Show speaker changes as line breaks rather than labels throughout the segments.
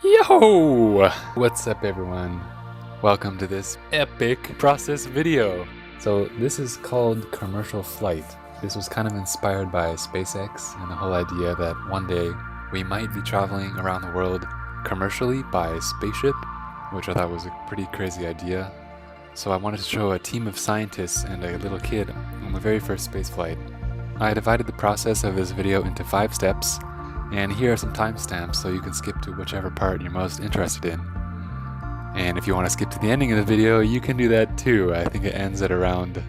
Yo! What's up everyone? Welcome to this epic process video. So this is called Commercial Flight. This was kind of inspired by SpaceX and the whole idea that one day we might be traveling around the world commercially by spaceship, which I thought was a pretty crazy idea. So I wanted to show a team of scientists and a little kid on the very first space flight. I divided the process of this video into 5 steps, and here are some timestamps so you can skip to whichever part you're most interested in. And if you want to skip to the ending of the video, you can do that too. I think it ends at around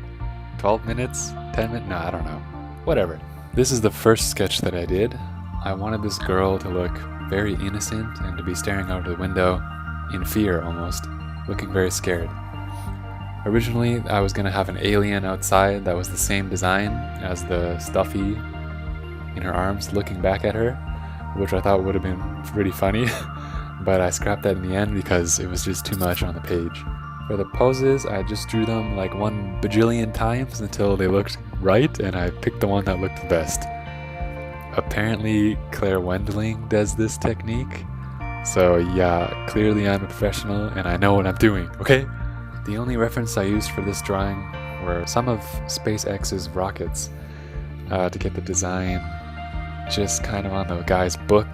12 minutes, 10 minutes, no, I don't know. Whatever. This is the first sketch that I did. I wanted this girl to look very innocent and to be staring out of the window in fear almost, looking very scared. Originally, I was going to have an alien outside that was the same design as the stuffy in her arms looking back at her, which I thought would have been pretty funny, but I scrapped that in the end because it was just too much on the page. For the poses, I just drew them like 1 bajillion times until they looked right, and I picked the one that looked the best. Apparently, Claire Wendling does this technique, so yeah, clearly I'm a professional and I know what I'm doing, okay? The only reference I used for this drawing were some of SpaceX's rockets to get the design just kind of on the guy's book,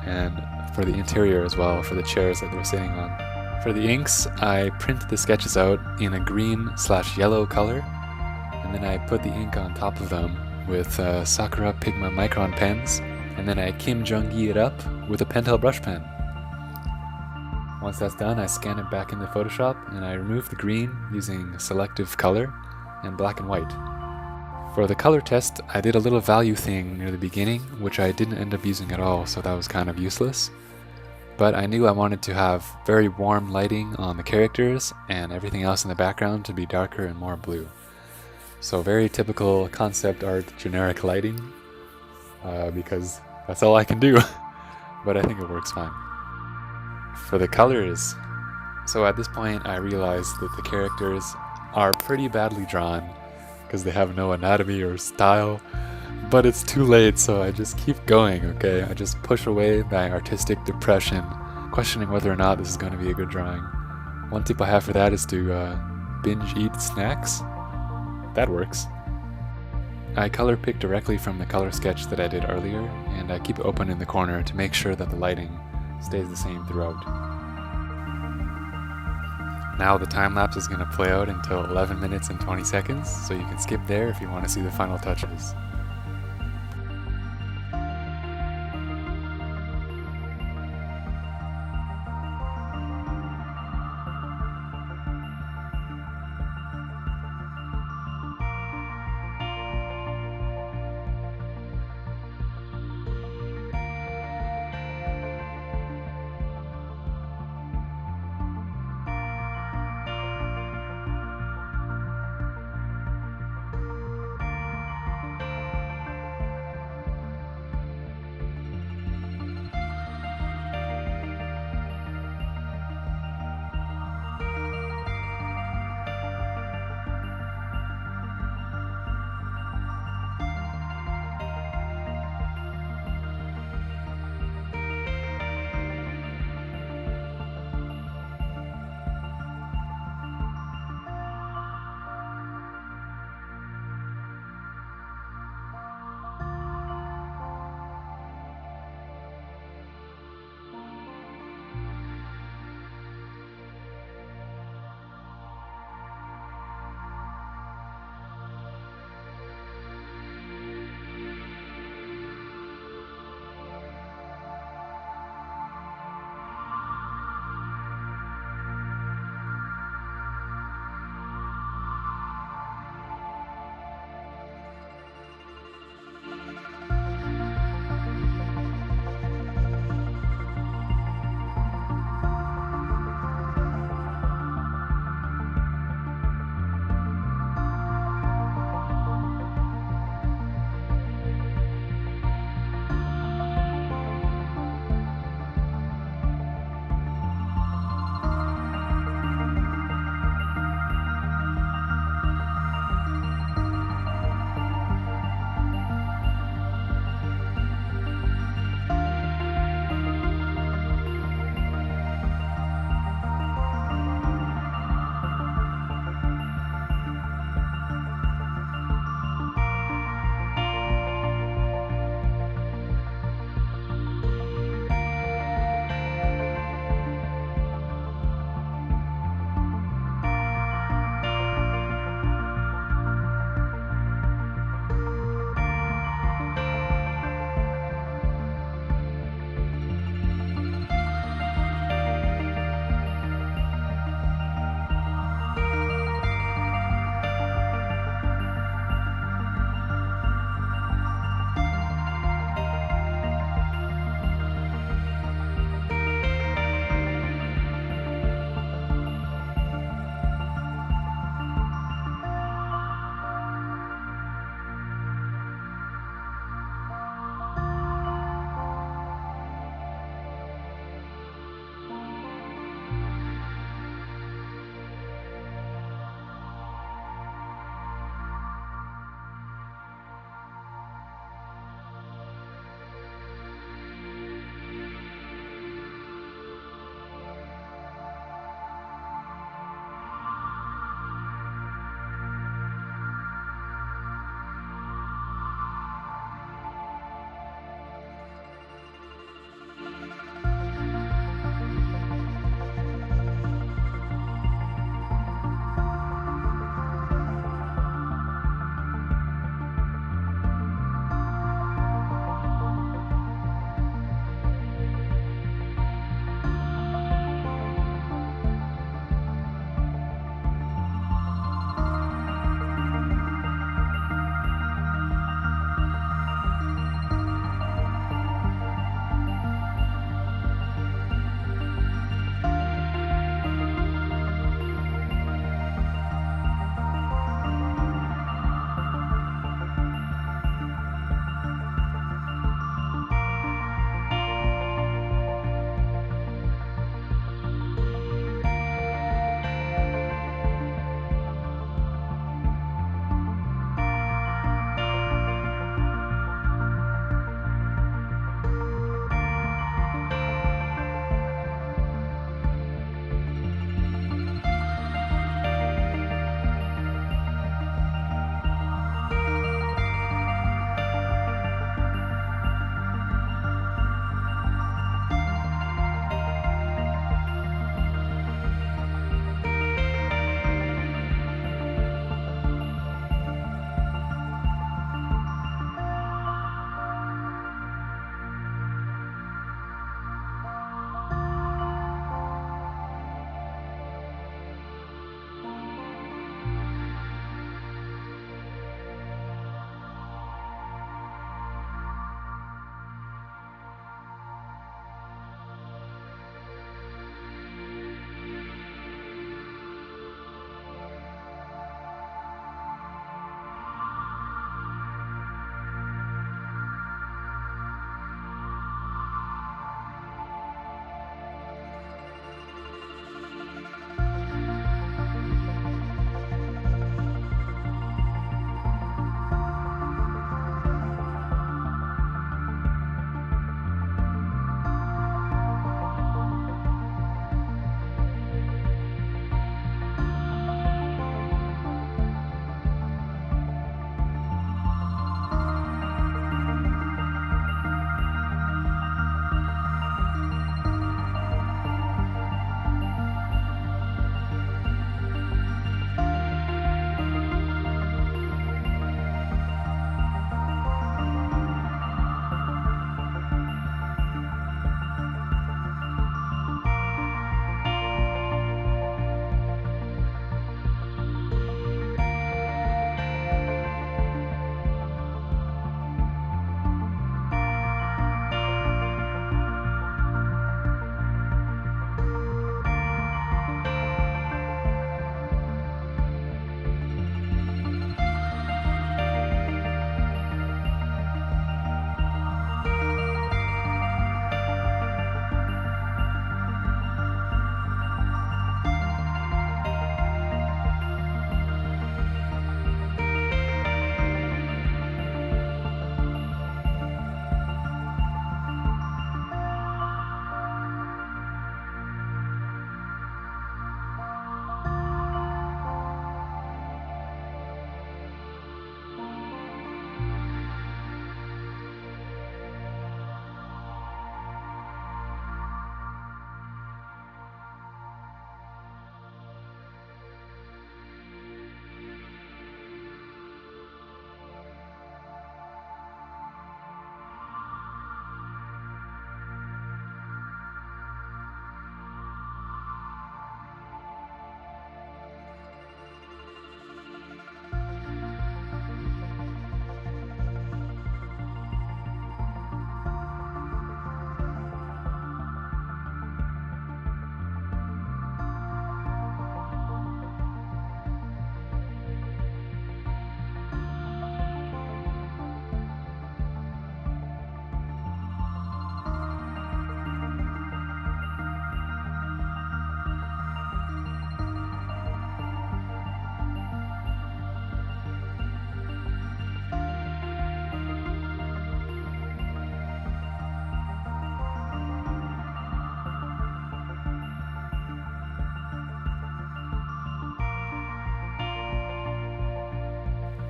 and for the interior as well, for the chairs that they're sitting on. For the inks, I print the sketches out in a green/yellow color, and then I put the ink on top of them with Sakura Pigma Micron pens, and then I Kim Jong-gi it up with a Pentel brush pen. Once that's done, I scan it back into Photoshop, and I remove the green using selective color and black and white. For the color test, I did a little value thing near the beginning, which I didn't end up using at all, so that was kind of useless. But I knew I wanted to have very warm lighting on the characters and everything else in the background to be darker and more blue. So very typical concept art generic lighting, because that's all I can do, but I think it works fine. For the colors, so at this point I realized that the characters are pretty badly drawn, because they have no anatomy or style, but it's too late, so I just keep going, okay? I just push away my artistic depression, questioning whether or not this is going to be a good drawing. One tip I have for that is to binge eat snacks. That works. I color pick directly from the color sketch that I did earlier, and I keep it open in the corner to make sure that the lighting stays the same throughout. Now the time-lapse is going to play out until 11 minutes and 20 seconds, so you can skip there if you want to see the final touches.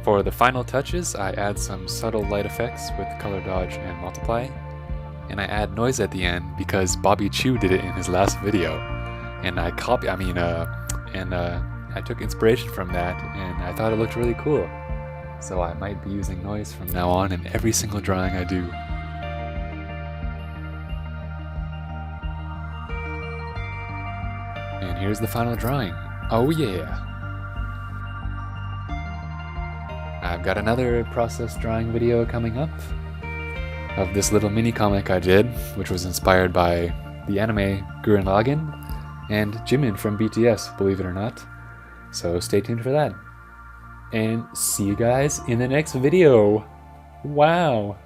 For the final touches, I add some subtle light effects with color dodge and multiply, and I add noise at the end because Bobby Chiu did it in his last video, and I took inspiration from that, and I thought it looked really cool. So I might be using noise from now on in every single drawing I do. And here's the final drawing. Oh yeah! I've got another process drawing video coming up of this little mini comic I did, which was inspired by the anime Gurren Lagann and Jimin from BTS, believe it or not. So stay tuned for that. And see you guys in the next video. Wow.